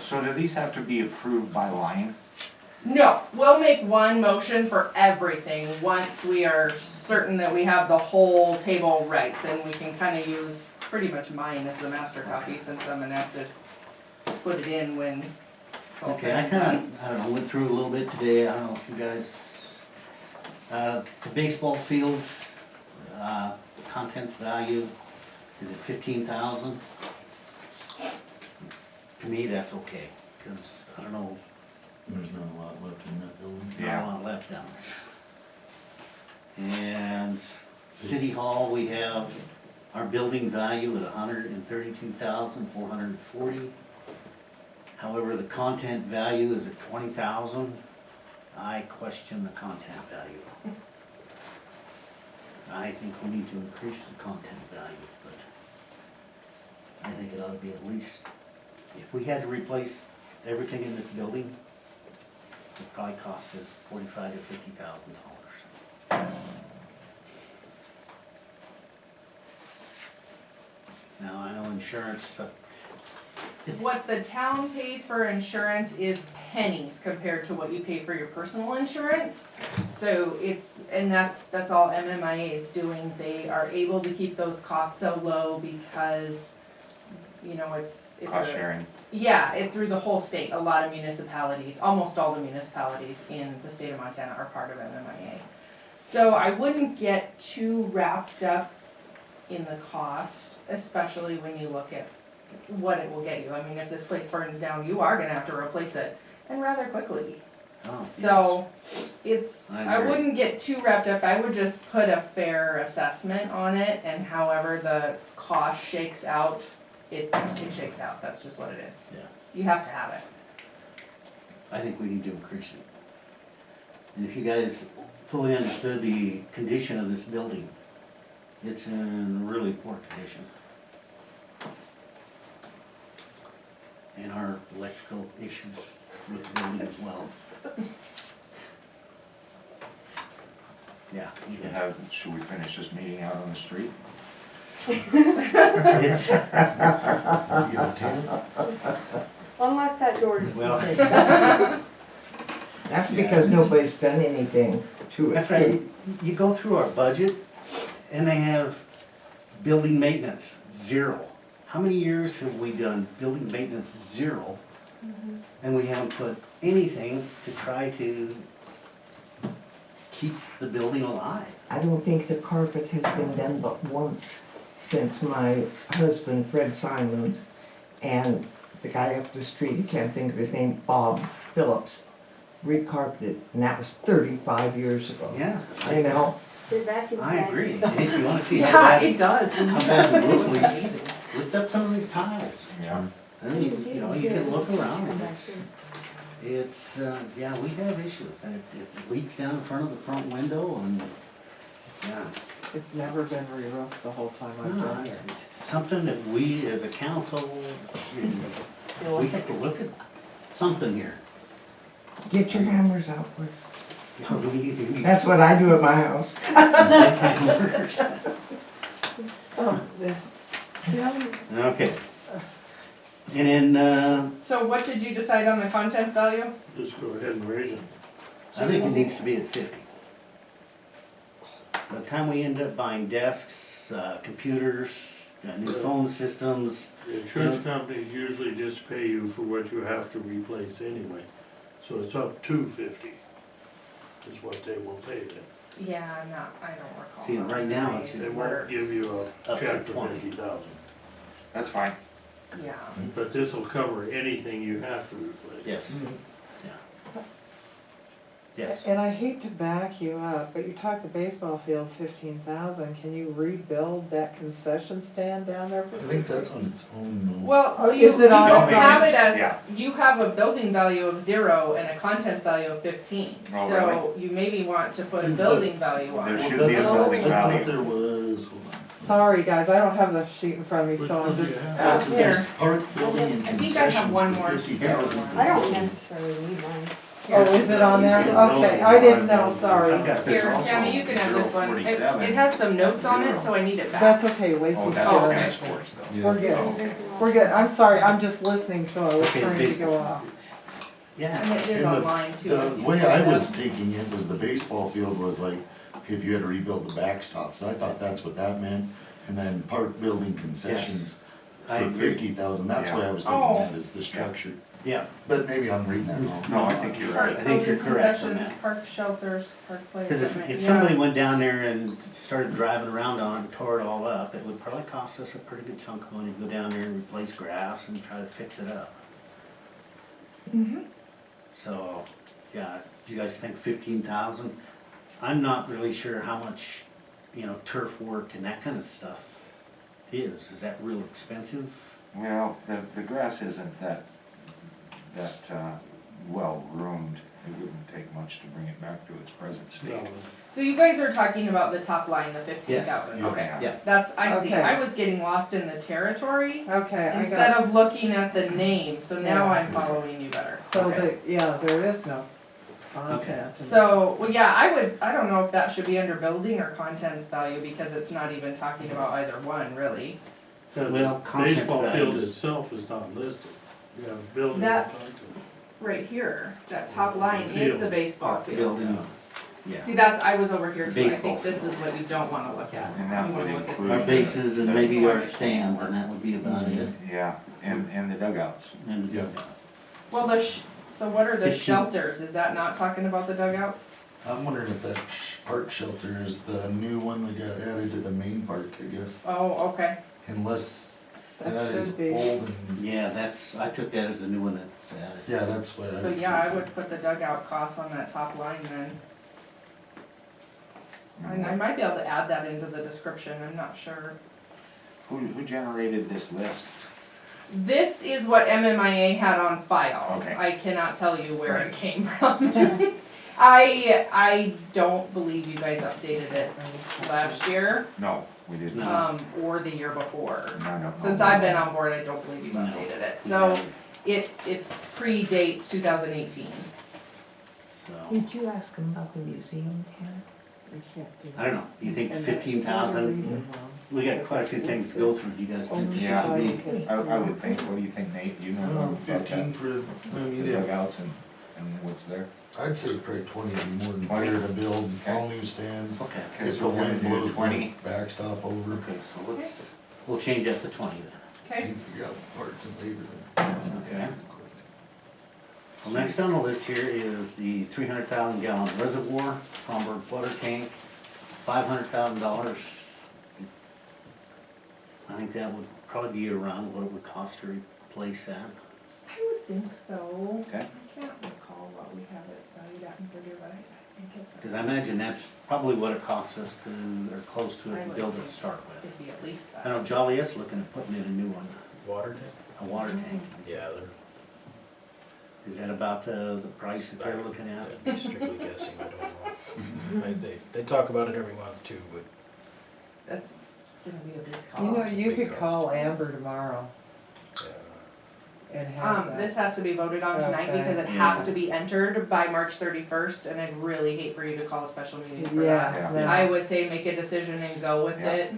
So do these have to be approved by line? No, we'll make one motion for everything once we are certain that we have the whole table right, and we can kind of use pretty much mine as the master copy since I'm gonna have to put it in when. it's all Okay, said I and kinda, done. I don't know, went through a little bit today, I don't know if you guys, the baseball field, contents value, is it 15,000? To me, that's okay, cause I don't know, There's not a lot left in that building. not a lot left down there. And City Hall, we have our building value at 132,440. However, the content value is at 20,000. I question the content value. I think we need to increase the content value, but I think it ought to be at least, if we had to replace everything in this building, it probably cost us $45,000 to $50,000. Now, I know insurance, it's, What the town pays for insurance is pennies compared to what you pay for your personal insurance. So that's all MMIA is doing. They are able to keep those costs so low because, it's Cost sharing? Yeah, through the whole state, a lot of municipalities, almost all the municipalities in the state of Montana are part of MMIA. So I wouldn't get too wrapped up in the cost, especially when you look at what it will get you. I mean, if this place burns down, you are gonna have to replace it, and rather quickly. oh, yes. So, I I agree. wouldn't get too wrapped up, I would just put a fair assessment on it, and however the cost shakes out, it shakes out, that's just what it is. Yeah. You have to have it. I think we need to increase it. And if you guys fully understood the condition of this building, it's in really poor condition. And our electrical issues with the building as well. Yeah. Should we finish this meeting out on the street? It's, You get a 10? Unlock that door. well, That's because nobody's done anything to it. that's right, you go through our budget, and they have building maintenance, 0. How many years have we done building maintenance 0? And we haven't put anything to try to keep the building alive. I don't think the carpet has been done but once since my husband, Fred Simons, and the guy up the street, I can't think of his name, Bob Phillips, recarpeted, and that was 35 years ago. Yeah, I know. The vacuum's I nice. agree. And if you wanna see how Yeah, it bad, does. how bad the roof leaks, lift up some of these tiles. Yeah. And then you can look around and it's, yeah, we have issues. And it leaks down in front of the front window and, yeah. It's never been re-roofed the whole time I've No, been here. it's something that we as a council, we have to look at something here. Get your hammers out, please. Yeah, we- That's what I do at my house. Oh, yeah. Okay. And then, So what did you decide on the contents value? Just go ahead and raise it. I think it needs to be at 50. By the time we end up buying desks, computers, new phone systems, The insurance companies usually just pay you for what you have to replace anyway. So it's up to 50 is what they will pay you. Yeah, I don't recall. See, and right now it's They just won't give you Up a to check for 20. 50,000. That's fine. Yeah. But this will cover anything you have to replace. yes, yeah. Yes, And I hate to back you up, but you talked the baseball field 15,000. Can you rebuild that concession stand down there for I think that's on its own. though. Well, Oh, you is it on don't its have own? it as, Yeah. you have a building value of 0 and a contents value of 15. Oh, So you maybe want to put a Is building value on There it. should Well, be a that's- building I value. thought there was, hold on. Sorry, guys, I don't have the sheet in front of me, Which so one I'm do you just have? asking. There's park building and I think I have concessions one for more 50,000. spare one. I don't necessarily need one. Oh, is it on there? Okay, I didn't know, sorry. I've got this Here, also. Tammy, you can have this one. It 047. has some notes on it, so I need it back. That's okay, Oh, Lacey's that's got it. transports though. We're good. Oh, We're good, I'm sorry, I'm just listening, so I was Okay, trying to baseball. go off. Yeah. And it is And online too. The if you way pull I it was up. taking it was the baseball field was like, if you had to rebuild the backstops, I thought that's what that meant. And then park building concessions I for agree. 50,000, that's why I was Oh. thinking that is the structure. Yeah, But maybe I'm reading that wrong. No, I think you're Park right. I think you're building correct on concessions, that. Park shelters, park play because equipment. if Yeah. somebody went down there and started driving around on it and tore it all up, it would probably cost us a pretty good chunk of money to go down there and replace grass and try to fix it up. So, yeah, do you guys think 15,000? I'm not really sure how much, turf work and that kind of stuff is. Is that real expensive? Well, the grass isn't that well groomed. It wouldn't take much to bring it back to its present state. No, So you guys are talking about the top line, the 15,000, Yes. okay. Yeah. That's, I see, Okay. I was getting lost in the territory Okay, I instead got, of looking at the name, so now Yeah. I'm following you better. so Okay. there is no content. So, well, yeah, I don't know if that should be under building or contents value, because it's not even talking about either one, really. Well, content Baseball field values. itself is not listed. You have building and That's- content. Right here, that top line is Field. the baseball field. Building, yeah. See, that's, I was over here too, I Baseball think this is what you don't wanna look at. And that You would wanna look at- include. Our bases and the- maybe our stands, and that would be about it. Yeah, and the dugouts. And Yeah. Well, so what are the 15. shelters, is that not talking about the dugouts? I'm wondering if that park shelter is the new one that got added to the main park, I guess. Oh, okay, Unless That that is should be. old and, Yeah, I took that as the new one that's added. yeah, that's what I. so yeah, I would put the dugout costs on that top line then. And I might be able to add that into the description, I'm not sure. Who generated this list? This is what MMIA had on file. Okay. I cannot tell you where it Right. came from. I don't believe you guys updated it last year, No, we didn't. No. or the year before. No. Since I've been on board, I don't believe you've No. updated it, so it's predates 2018. So, Did you ask him about the museum, Ken? We can't do that. I don't know, do you think And that- 15,000? there's a reason why. We got quite a few things to go through, do you guys think this Yeah. should be? I would think, what do you think, Nate? You I know don't know, about 15 that? for, I mean, The if, dugouts and what's there? I'd say probably 20 would be more than 20? fair to build all Okay. new stands. Okay, Okay, If so the we're gonna wind do blows 20. the backstop over, okay, so we'll change that to 20 then. Okay, you figure out parts and labor. then. Okay. Well, next on the list here is the 300,000 gallon reservoir, Fromberg water tank, $500,000. I think that would probably be around what it would cost to replace that. I would think so. Okay. I can't recall what we have it valued at in figure, but I think it's. Because I imagine that's probably what it costs us to, or close to it, I to would build it think to start with. It'd be at least I that. know Joliet's looking at putting in a new one, Water tank? a water tank. Yeah, they're, Is that about the price that they're looking at? that'd be strictly guessing, I don't know. They talk about it every month too, but That's gonna be a big cost. You know, you Big could cost. call Amber tomorrow and have that. This has to be voted on tonight Okay. because it has to be entered by March 31st, and I'd really hate for you to call a special meeting for that. Yeah, Yeah. I would say make a decision and go with Yeah. it.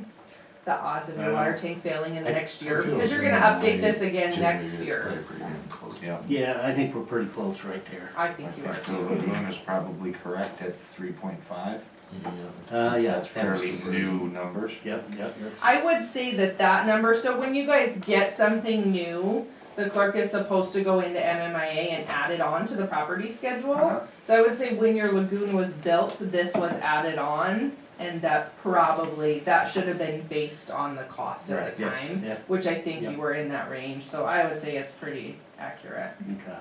The odds of your water tank failing in the next year, I feel because you're the gonna same update way. this again January next is year. probably pretty damn close. Yeah. Yeah, I think we're pretty close right there. I think you I are think the too. lagoon is probably correct at 3.5. Yeah. That's fairly new numbers. Yep, that's. I would say that number, so when you guys get something new, the clerk is supposed to go into MMIA and add it on to the property schedule. Uh-huh. So I would say when your lagoon was built, this was added on, and that's probably, that should have been based on the cost Right, at the yes, time, yeah. which I think Yep. you were in that range, so I would say it's pretty accurate. Okay.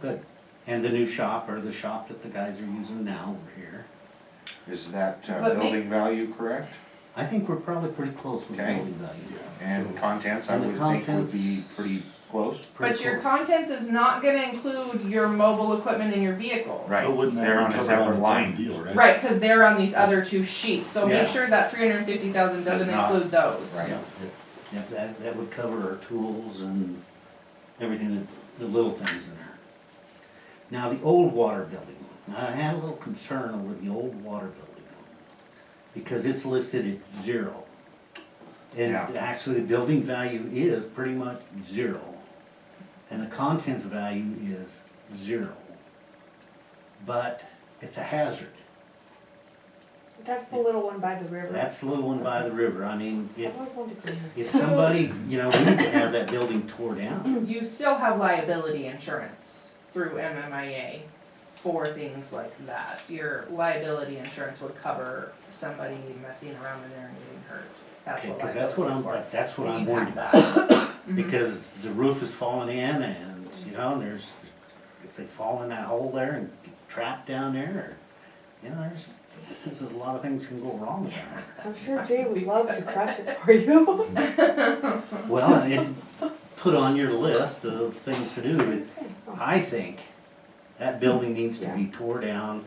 Good. And the new shop, or the shop that the guys are using now over here. Is that But building value correct? I think we're probably pretty close with Okay. building value. And contents, I And the would think would be contents- pretty close. Pretty But your close. contents is not gonna include your mobile equipment and your vehicles. Right. But wouldn't They're that on be a covered separate on its line. own deal, right? Right, cause they're on these other two sheets, so make Yeah. sure that 350,000 doesn't Does not. include those. Right. Yeah, yeah, that would cover our tools and everything, the little things in there. Now, the old water building, now I had a little concern over the old water building, because it's listed at 0. And Yeah. actually, the building value is pretty much 0. And the contents value is 0. But it's a hazard. That's the little one by the river. That's the little one by the river. I mean, I always wanted to. if somebody, you know, we need to have that building tore down. You still have liability insurance through MMIA for things like that. Your liability insurance would cover somebody messing around in there and getting hurt. That's Okay, what because that's what liability is for. that's what And I'm you worried have about. that. Because the roof is falling in and, you know, there's, if they fall in that hole there and get trapped down there, or, you know, there's a lot of things can go wrong with that. I'm sure Jay would love to crush it for you. Well, it put on your list of things to do. I think that building needs to be tore down,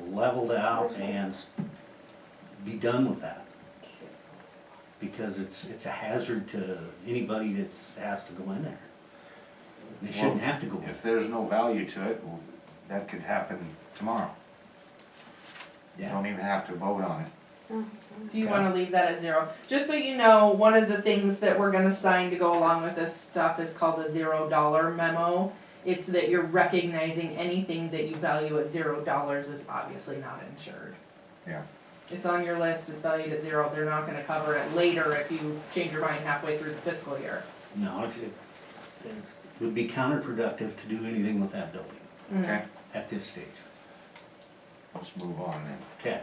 leveled out, and be done with that. Because it's a hazard to anybody that has to go in there. They shouldn't have to go in. If there's no value to it, well, that could happen tomorrow. You Yeah. don't even have to vote on it. So you wanna leave that at 0? Just so you know, one of the things that we're gonna sign to go along with this stuff is called a $0 memo. It's that you're recognizing anything that you value at $0 is obviously not insured. Yeah. It's on your list, it's valued at 0, they're not gonna cover it later if you change your mind halfway through the fiscal year. No, it would be counterproductive to do anything with that building Okay, at this stage. let's move on then. Okay.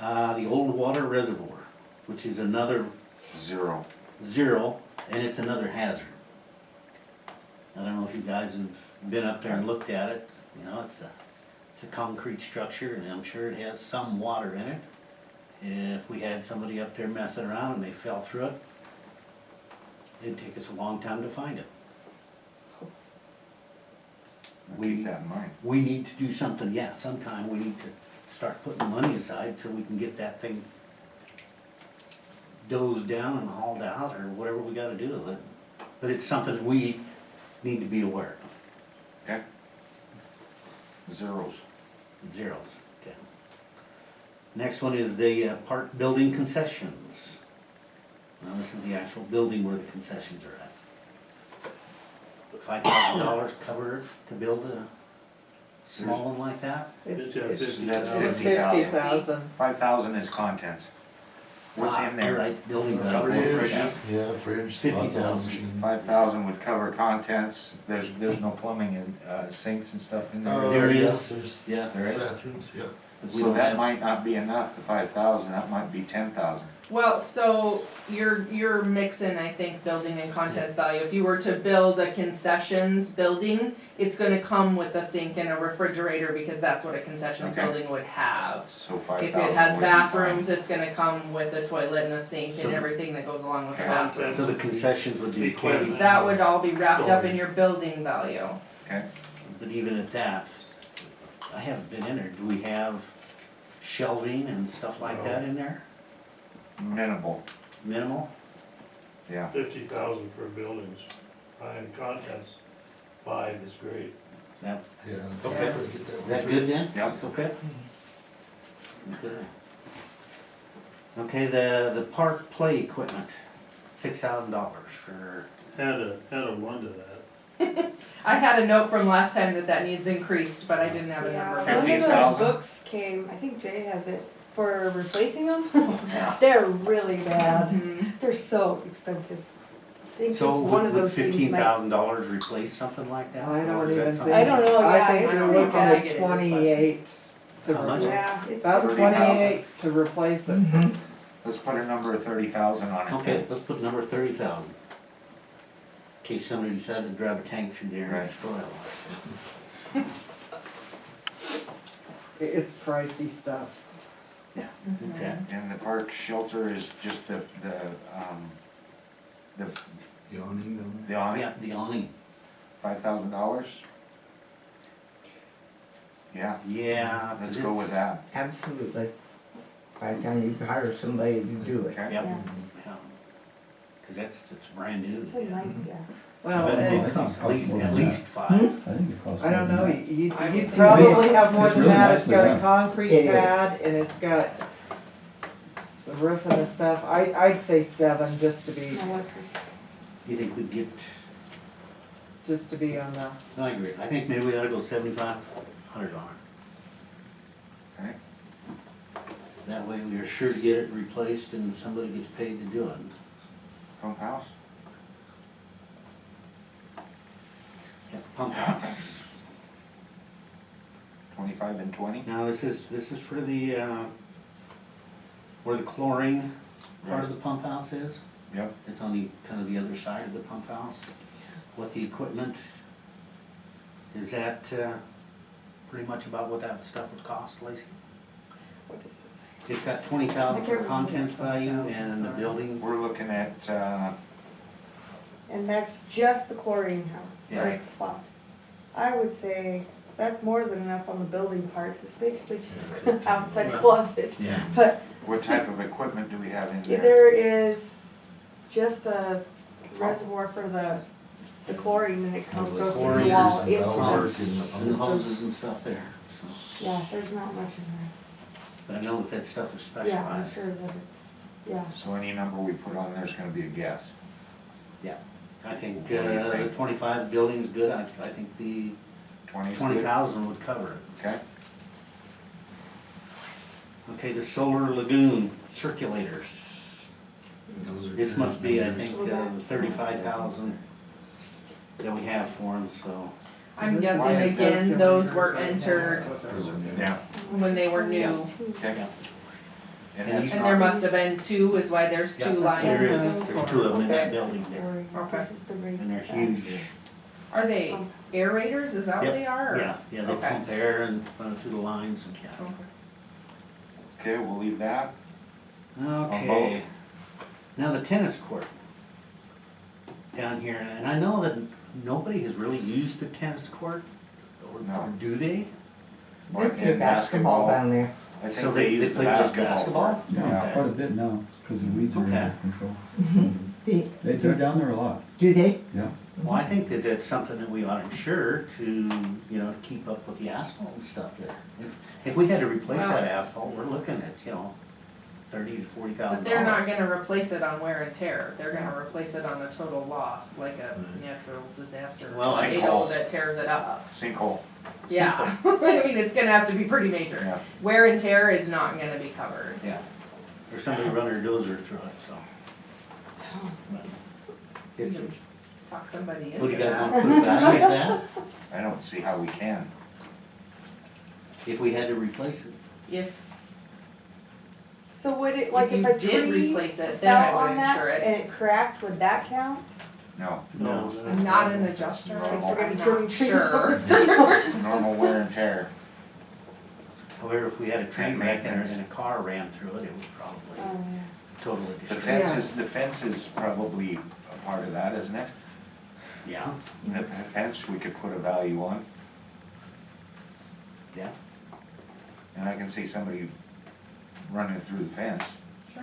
The old water reservoir, which is another 0. 0, and it's another hazard. I don't know if you guys have been up there and looked at it, you know, it's a concrete structure, and I'm sure it has some water in it. If we had somebody up there messing around and they fell through it, it'd take us a long time to find it. Keep that in mind. We need to do something, yeah, sometime we need to start putting money aside so we can get that thing dozed down and hauled out, or whatever we gotta do with it. But it's something we need to be aware of. Okay? 0s. 0s, okay. Next one is the park building concessions. Now, this is the actual building where the concessions are at. $5,000 cover to build a small one like that? It's It's 50,000. That's 50,000. 5,000 is contents. What's in You're there? right, building. Fridge, Yeah. yeah, fridge, 50,000. thought machine. 5,000 would cover contents. There's no plumbing and sinks and stuff in there. There Yeah, is. there's Yeah, There is. bathrooms, yeah. we So don't that have- might not be enough, the 5,000, that might be 10,000. Well, so you're mixing, I think, building and contents value. If you were to build a concessions building, it's gonna come with a sink and a refrigerator because that's what a concessions Okay. building would have. So 5,000. If it has would be fine. bathrooms, it's gonna come with a toilet and a sink So and the- everything that goes along with Okay. that. So the concessions would be Equipment. paid, That would all be wrapped up in your building value. Okay, but even at that, I haven't been in there. Do we have shelving and stuff like that in there? minimal, Minimal? yeah. 50,000 for buildings, and contents, 5 is great. That, Yeah. Okay. is that good then? Yep. That's okay? Okay. Okay, the park play equipment, $6,000 for, Add a 1 to that. I had a note from last time that needs increased, but I didn't have a Yeah, number. one of 15,000. those books came, I think Jay has it, for replacing them. Yeah. They're really bad. Mhm. They're so expensive. I think just so one of would those things might. $15,000 replace something like that? I Or don't is that even something- I don't know, yeah, I think it's you're pretty looking bad. at 28 to How much? replace. Yeah, it's About 30,000. 28 to replace it. Let's put a number of 30,000 on it. Okay, let's put number 30,000. In case somebody decided to drive a tank through there and Right. destroy it. It's pricey stuff. Okay. And the park shelter is just the The awning building. awning, Yeah, the awning. $5,000? Yeah, Yeah. let's go with that. Absolutely. By the time you hire somebody to do it. Okay, Yep. Yeah. Yeah. Cause that's brand new. It's a nice, yeah. Well, But and it costs Costs more at than least that. five. I think it costs I more don't than know, that. you'd think- probably have more It's than really that, it's nicely got a done. concrete It is. pad and it's got the roof and the stuff, I'd say 7, just to be, You think we'd get, just to be on the, no, I agree, I think maybe we ought to go $7,500 on it. Okay. That way we are sure to get it replaced and somebody gets paid to do it. Pump house? Yeah, pump house. 25 and 20? Now, this is for the, where the chlorine part of the pump house is. Yep. It's on the, kind of the other side of the pump house. With the equipment, is that, pretty much about what that stuff would cost, Lacey? What does it say? It's got 20,000 for contents value and the Sorry. building. We're looking at, And that's just the chlorine house, Yes. right, spot. I would say that's more than enough on the building parts, it's basically just an outside closet. Yeah. But what type of equipment do we have in there? there is just a reservoir for the chlorine and it comes, goes through the Chlorinators wall and into valves. the, And the hoses and stuff there, so. yeah, there's not much in But I know that that stuff is there. Yeah, I'm specialized. sure that it's, yeah. So any number we put on there's gonna be a guess. Yeah. I think, What do you the think? 25 building's good, I think the 20 is good? 20,000 would cover it. Okay. Okay, the solar lagoon circulators. Those are This good must be, I numbers. think, the 35,000 that we have for them, so. I'm Why guessing is that? again, those were entered Those are new. Yeah, when they were new. okay. And And that's And there not, must have been 2, is why there's 2 lines. There is, there's 2 of them in that Okay. building there, Okay. This is the rate. and they're huge. Are they aerators, is that what Yep. they are? or- Yeah, yeah, they Okay. pump air and run it through the lines and, yeah. Okay. okay, we'll leave that. Okay, now the tennis court down here, and I know that nobody has really used the tennis court, or No. do they? They play basketball down there. I So think they they use the play basketball. Yeah, quite a bit now, because the weeds are Okay. out of control. They- They're down there a lot, Do they? yeah. Well, I think that that's something that we ought to ensure to, you know, keep up with the asphalt and stuff there. If we had to replace Well- that asphalt, we're looking at, you know, $30,000 to $40,000. But they're not gonna replace it on wear and tear, they're gonna replace it on a total loss, like a natural disaster. Well, I- Tornado that tears it up. Sinkhole, Yeah, I mean, it's gonna have to be pretty major. yeah. Wear and tear is not gonna be covered. Yeah, or somebody run their dozer through it, so. But It's, Talk somebody what do into you guys that. want to put a value at that, I don't see how we can. if we had to replace it? If So would it, like you if a did tree replace it, then I fell would on that insure it. and it cracked, would that count? No, No. I'm not an adjuster, Since we're gonna I'm be trimming not trees sure. normal wear and tear. However, if we had a train And wreck and maintenance. and a car ran through it, it would probably Yeah. totally The destroy it. fence is probably a part of that, isn't it? Yeah, The fence, we could put a value on, yeah, and I can see somebody running through the fence, Sure.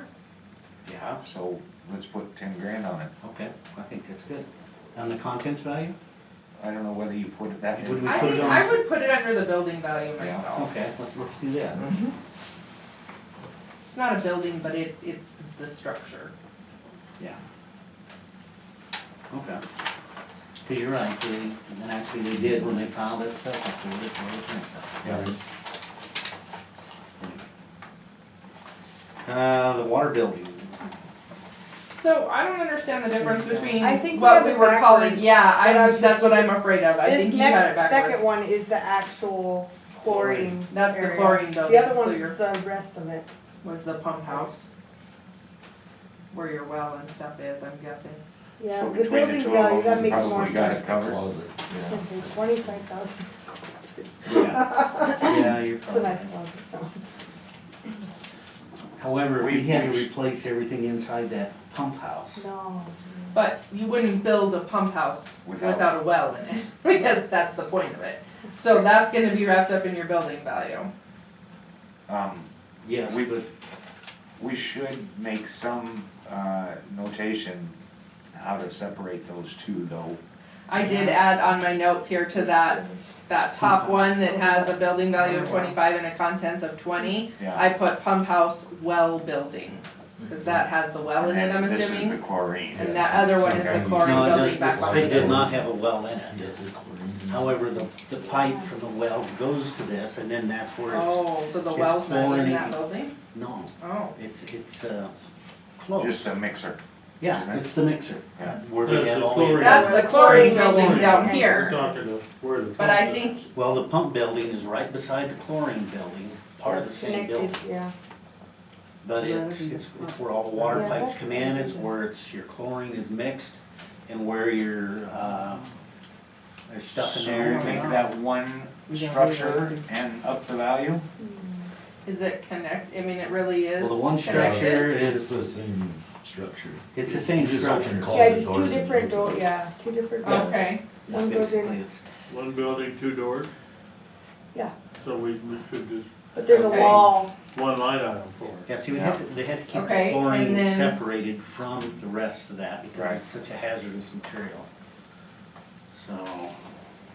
yeah, so let's put 10 grand on it. okay, I think that's good. On the contents value? I don't know whether you put that Would in. we I put think it on? I would put it under the building value Yeah. myself. Okay, let's do that. It's not a building, but it's the structure. Yeah. Okay. Cause you're right, they, and actually they did when they piled that stuff up there, they the water building. So I don't understand the difference between I think we what have we it were calling, backwards. yeah, But I was that's just what I'm afraid of, I This think you had it next, second backwards. one is the actual chlorine That's the area. chlorine building, The other so one's you're, the rest of it. was the pump house. Where your well and stuff is, I'm guessing. Yeah, So the between the building two value, of that them, makes more probably got it sense. covered. Closet, I was yeah. gonna say 25,000. Yeah, yeah, you're It's a probably nice right. closet, though. However, if we We- had to we- replace everything inside that pump house, No. But you wouldn't build a pump house Without- without a well in it, because that's the point of it. So that's gonna be wrapped up in your building value. yes, We- but, We should make some notation how to separate those two though. I did add on my notes here to that top one that has a building value of 25 and a contents of 20. Yeah. I put pump house well building, because that has the well in it, I'm This is the assuming. chlorine. And that other one is the chlorine No, it building does, back on it does it. not have a well in it. However, the pipe from the well goes to this, and then that's where it's, Oh, so the it's well's not in that chlorinated. building? no, Oh, it's close. Just a mixer. Yeah, it's the mixer. Yeah. Where we That's have the all chlorine. the, that's the chlorine building Chlorine. down We're here. talking of where the. But I pump is. think, well, the pump building is right beside the chlorine building, part of the It's same connected, building. yeah. But it's where all the water Yeah, pipes that's come in, it's good. where it's, your chlorine is mixed, and where your, there's stuff in So there. we make that one structure and up for value? is it connect, I mean, it really is Well, the one connected? structure, It's it's, the same structure. it's the same Just structure. open call. Yeah, the just two doors and different you can- door, yeah, two different doors. Okay, Yeah, One goes in. basically, it's, One building, 2 doors, Yeah, so we should just, but there's a Okay. wall. one line item for it. yeah, see, they had to keep the Okay, and chlorine then- separated from the rest of that, because Right. it's such a hazardous material. So,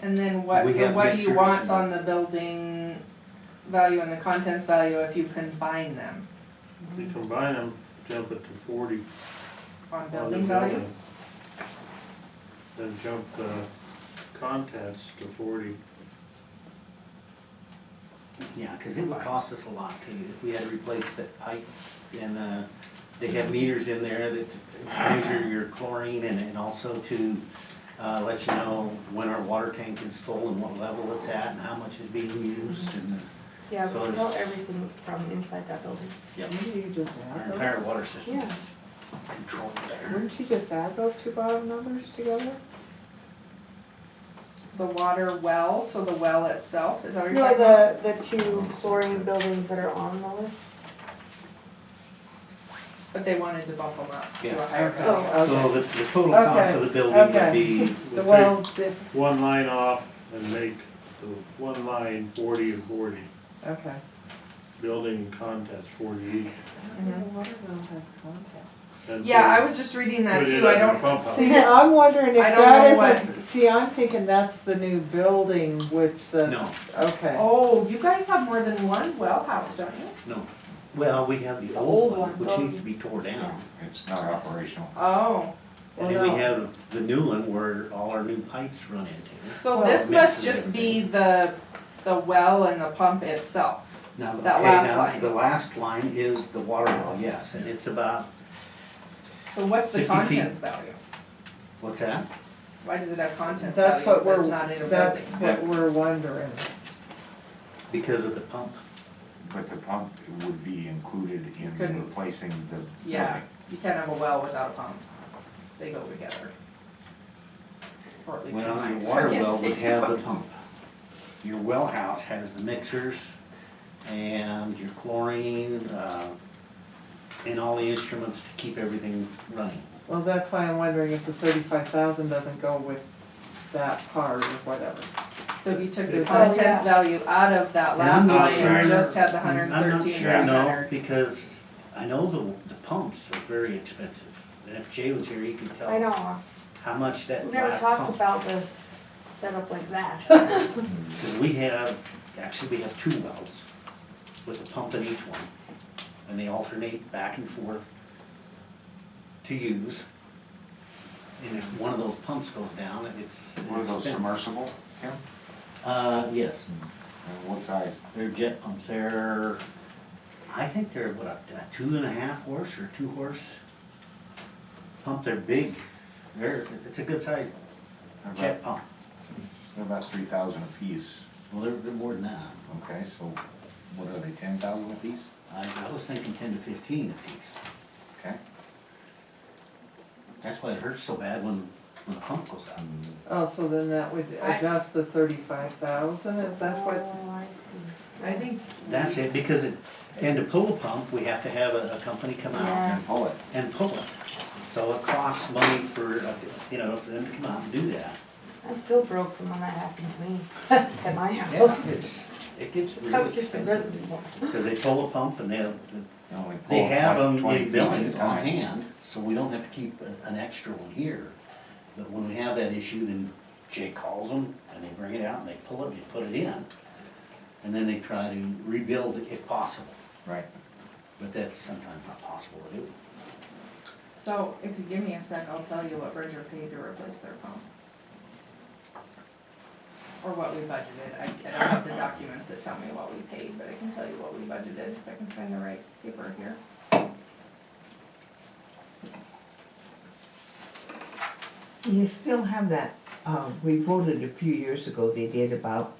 and then what, We so have what do you mixers want and- on the building value and the contents value if you combine them If we combine them, jump it to 40 on on the building value? building. Then jump the contents to 40. yeah, cause it would cost us a lot too, if we had to replace that pipe, and, they have meters in there that measure your chlorine and also to, let you know when our water tank is full and what level it's at and how much is being used and, Yeah, So we know there's- everything from inside that building. yep. Wouldn't you just Our add entire those? water system Yeah. is controlled there. Wouldn't you just add those two bottom numbers together? The water well, so the well itself, is that what you're No, talking about? the two chlorine buildings that are on the list. But they wanted to bump them up to Yeah. a higher Okay. value. So the total cost of the building would Okay. be, The wells diff, One line off and make the one line 40 and 40. okay. Building contents 40 each. Mhm. The water well has contact. and Yeah, I put- was just reading that put it too, I under don't, pump house. See, I'm wondering if I don't that know isn't, see, I'm thinking that's the new building with the, no, okay. oh, you guys have more than one well house, don't you? no. Well, we have the The old old one, one which goes- needs to be tore down. It's not operational. Oh, And then we have the new one where all our new pipes run into. so Well, this it must mixes just be the well and the pump itself. Now, That okay, last now, line. the last line is the water well, yes, and it's about, So what's the 50 feet. contents value? what's that? Why does it have contents That's value what if we're, it's not in a that's building? what we're wondering. Because of the pump. But the pump would be included in Couldn't- replacing the Yeah, building. you can't have a well without a pump. They go together. Or at least in Well, my your water experience, well would they have do. the pump. Your well house has the mixers and your chlorine, and all the instruments to keep everything running. Well, that's why I'm wondering if the 35,000 doesn't go with that part or whatever. So if you took the Oh, contents yeah. value out of that And I'm last not line and sure. just had the hundred and I'm not thirteen, sure, no, 300. because I know the pumps are very expensive. And if Jay was here, he could tell I us know, how much that we never last talked pump. about the setup like that. Because we have, actually, we have two wells with a pump in each one. And they alternate back and forth to use. And if one of those pumps goes down, it's an Were those expense. submersible, Tim? Yes, And what size? they're jet pumps, I think they're what, a 2.5 horse or 2 horse pump, they're big, it's a good size jet pump. They're about 3,000 apiece. Well, they're more than that. Okay, so what are they, 10,000 apiece? I was thinking 10 to 15 apiece. Okay. That's why it hurts so bad when the pump goes out. Oh, so then that would adjust the 35,000, is that what? Oh, I see. I think. That's it, because and to pull a pump, we have to have a company come out Yeah. And pull it. and pull it. So it costs money for, for them to come out and do that. I'm still broke from when that happened to me, at my house. Yeah, it gets That really was just a expensive. residential. Because they pull a pump and You only pull they have 20 them 20 in feet at a billings on time. hand, so we don't have to keep an extra one here. But when we have that issue, then Jay calls them, and they bring it out, and they pull it, and they put it in, and then they try to rebuild it if possible, Right. but that's sometimes not possible to do. So if you give me a sec, I'll tell you what Bridger paid to replace their pump. Or what we budgeted. I don't have the documents that tell me what we paid, but I can tell you what we budgeted, if I can find the right paper here. You still have that, we voted a few years ago, they did, about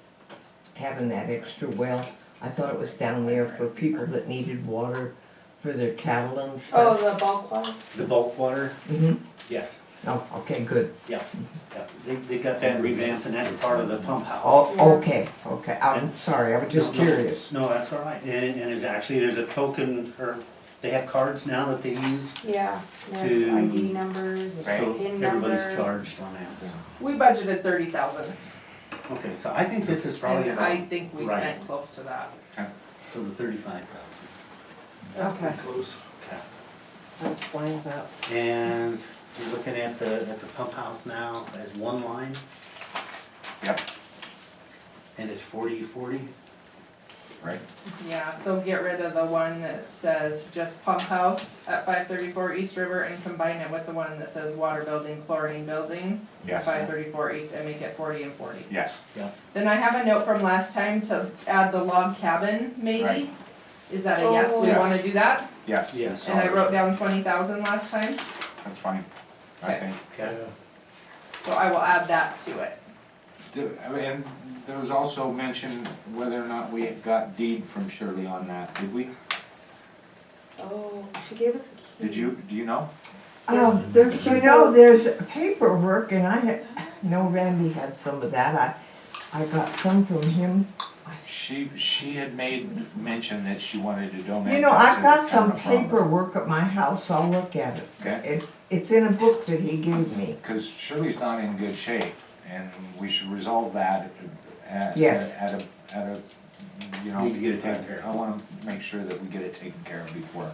having that extra well. I thought it was down there for people that needed water for their cattle and Oh, stuff. the bulk one? The bulk water, Mm-hmm. yes, Oh, okay, good. yeah, they got that revamped, and that's part of the pump house. Oh, okay, okay, I'm sorry, I was just No, no. curious. No, that's all right, and there's a token, or, they have cards now that they use, Yeah, and To- ID numbers, so and PIN everybody's numbers. charged on that. We budgeted 30,000, Okay, so I think this is probably and about, I think we right. spent close to that. so the 35,000. Okay, Close. Okay. that explains that. And you're looking at the pump house now as one line, Yep, and it's 40/40? right. Yeah, so get rid of the one that says just pump house at 534 East River and combine it with the one that says water building, chlorine building, Yes, 534 East, and make it 40 and 40. yes. Then I have a note from last time to add the log cabin, maybe? Right. Is that a yes, we Yes. wanna do that? Yes. Yes. And I wrote down 20,000 last time, That's fine, I Okay. think. Okay. so I will add that to it. And there was also mention whether or not we got deed from Shirley on that, did we? Oh, she gave us a key. Do you know? There's, you know, there's paperwork, and I had, no, Randy had some of that, I got some from him. She had made mention that she wanted to donate. You know, that I've to got the some town of Frommer. paperwork at my house, I'll look at it. Okay. It's in a book that he gave me. Cause Shirley's not in good shape, and we should resolve that at Yes. a, you know. Need to get it taken care of. I wanna make sure that we get it taken care of before,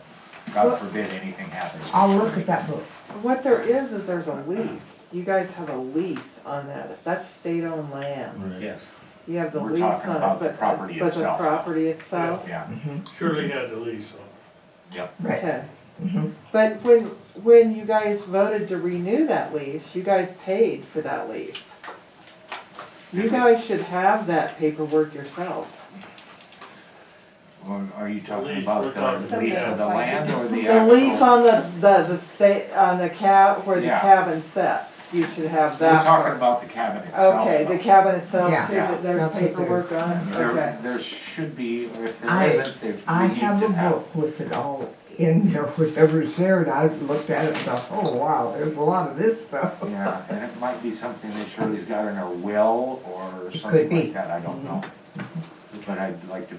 God Well- forbid, anything happens. to I'll look Shirley. at that book. What there is there's a lease. You guys have a lease on that. That's state-owned land. Right. Yes. You have the We're lease talking on it, about the but, property but the itself. property itself? Yeah, Surely had the lease on. Right. Okay. Mhm. But when you guys voted to renew that lease, you guys paid for that lease. You guys should have that paperwork yourselves. well, are you talking lease, about we're the talking- lease of the Yeah. land or the The actual? lease on the state, on the where the Yeah. cabin sets, you should have We're that. talking part. about the cabin itself. Okay, though. the cabin itself, Yeah. too, Yeah. that there's That's what they're- paperwork on it, okay. There should be, or if there I- isn't, we I need have to a book with it all in there, whatever's there, and I looked at it and thought, oh, wow, there's a lot of this stuff. Yeah, and it might be something that Shirley's got in her will or It something could be. like that, I don't know. But I'd like to,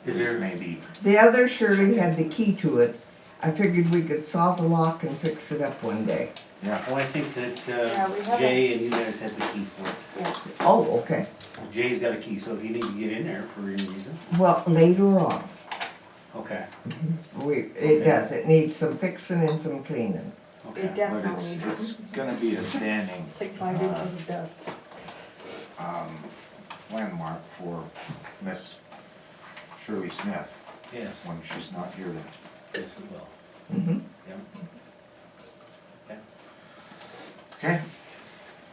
Is there, maybe, The other Shirley had the key to it. I figured we could solve the lock and fix it up one day. yeah, well, I think that Yeah, we have Jay and you guys have the key for it. Yeah. Oh, okay. Jay's got a key, so if you need to get in there for any reason, Well, later on, okay, it Okay. does. It needs some fixing and some cleaning. okay. It but definitely it's needs, gonna be a standing, it's like 5 inches of dust. landmark for Miss Shirley Smith Yes, when she's not here then. yes, we will. Mhm. Okay,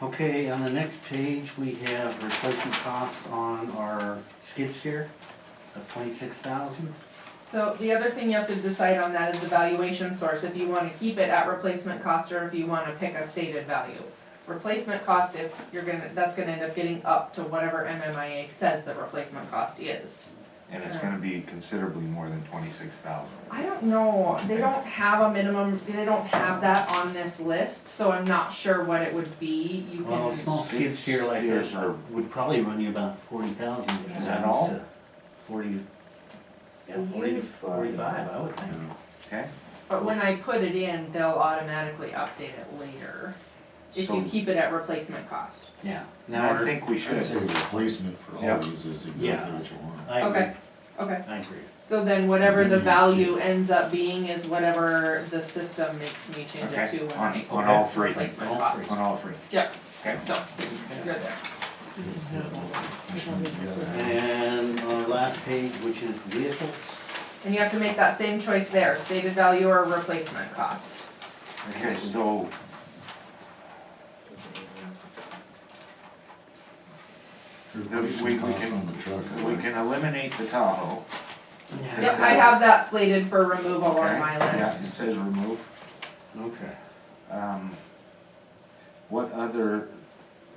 Okay, on the next page, we have replacement costs on our skid steer of 26,000. So the other thing you have to decide on that is the valuation source, if you wanna keep it at replacement cost or if you wanna pick a stated value. Replacement cost, if you're that's gonna end up getting up to whatever MMIA says the replacement cost is. and it's gonna be considerably more than 26,000. I don't know, they don't have a minimum, they don't have that on this list, so I'm not sure what it would be, you Well, a can. small skid steer like this would probably run you about 40,000. Is that all? 40, yeah, We 40 to use 40. 45, I would think. Okay, But when I put it in, they'll automatically update it later, if so you keep it at replacement cost. Yeah. now I think we should. I'd say replacement for all Yeah. these is Yeah. exactly what you want. I agree. Okay, Okay, I agree. so then whatever the value ends up being is whatever the system makes me change it Okay, to when on- it makes on the all three. replacement All cost. three. On all three. Yep, Okay. so, you're there. And on our last page, which is vehicles. And you have to make that same choice there, stated value or replacement cost. Okay, so. Replacement costs on the truck. We can eliminate the Tahoe. Yep, I have that slated for removal on Okay, my yeah, list. it says remove. Okay.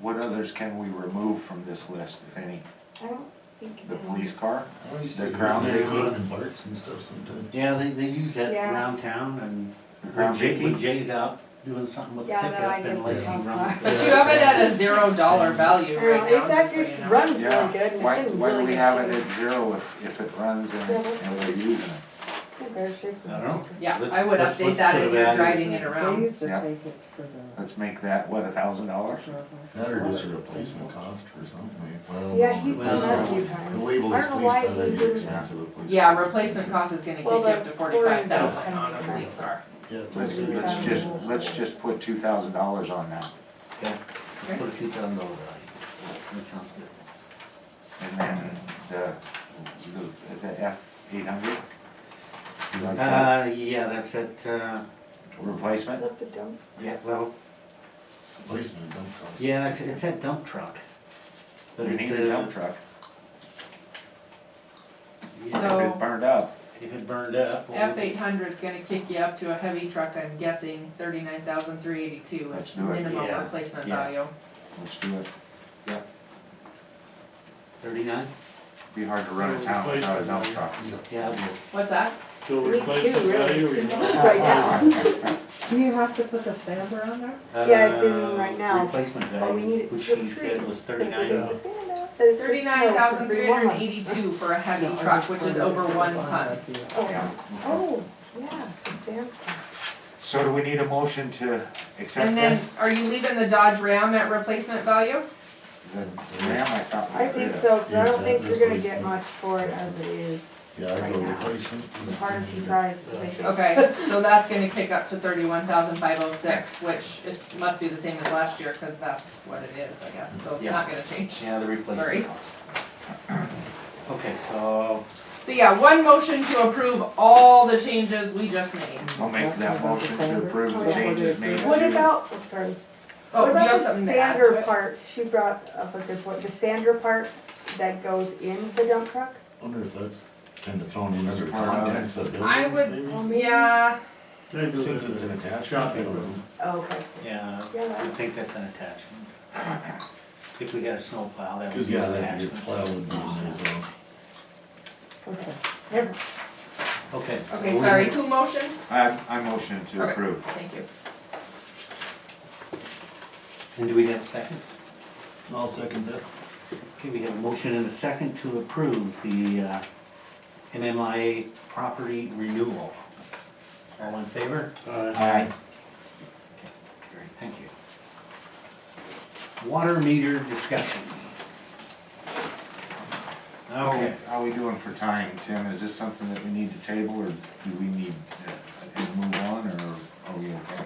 What others can we remove from this list, if any? I don't think. The police car? The Crown They Vic? run in Barts and stuff sometimes. Yeah, they use that Yeah. around town and Crown when Vic? Jay's out doing something with the Yeah, then I pickup get and the Lacey dump runs. truck. But you have it at a $0 value I don't know, right now, it's just so actually, you it know. runs really Yeah. good and Why, it's in why do really we good have it shape. at zero if it runs and we're using it? It's in better shape. I don't know. Yeah, Let's- I would let's- update let's that put if a you're value. driving it They around. used to Yeah. take it for the. Let's make that, what, $1,000? That or just a replacement cost or something, well. Yeah, he's done Well, that a few The times. label I is don't know police why car, he that'd be didn't- expensive. a police Yeah, car's replacement expensive. cost is gonna kick Well, you up to the 45,000 pouring on a does police car. Yeah. Let's just put $2,000 on that, Okay. Okay. Put a $2,000 value. That sounds good. and then the F-800? Yeah, that's at, Replacement? Let the dump. yeah, well, Replacement dump cost. yeah, it's that dump truck. But We it's, need a dump truck, yeah, if So- it burned up. if it burned up. well, F-800 is gonna kick you up to a heavy truck, I'm guessing 39,382 Let's is do it, minimum yeah. replacement Yeah. value. Let's do it. 39? Be hard to run a town without a dump truck. Yeah, it would. What's that? So Me too, replacement value or really. not? Right now. Do you have to put the sander on there? Yeah, it's in right now. Replacement But we need value, it which for she the said trees. was But if we 39. take the sand out, then it's gonna snow for 3 more months. 39,382 for a heavy truck, which is over 1 ton. Oh, yeah, the sand. So do we need a motion to accept And then, this? are you leaving the Dodge Ram at replacement value? The Ram, I thought we I got rid think of. so, cause I It's don't think that you're gonna get replacement. much for it as it is Yeah, I'd right go now. replacement. As hard as he tries to make it. Okay, so that's gonna kick up to 31,506, which is, must be the same as last year, cause that's what it is, I guess, so it's Yeah. not gonna change. Yeah, the Sorry. replacement cost. Okay, so, So yeah, one motion to approve all the changes we just made. I'll make that motion to approve the changes made to. What about, oh, sorry. Oh, What do you about have the something to add sander to it? part? She brought up a good point. The sander part that goes in the dump truck? Wonder if that's kinda thrown in as a As part of it. contents of I buildings, would- maybe? Well, maybe. Yeah, They do Since it it's in an attachment, I shopping don't room. know. Oh, okay. yeah, Yeah, I that- think that's an attachment. If we got a snow plow, that would Cause be yeah, an that your attachment. plow would be in there as well. okay. Never. Okay. okay, sorry, who motioned? I motion to Okay. approve. Thank you. And do we have a second? I'll second that. Okay, we have a motion and a second to approve the MMIA property renewal. All in favor? Aye. Great, thank you. Water meter discussion. Okay, How are we doing for time, Tim? Is this something that we need to table, or do we need to move on, or are we okay?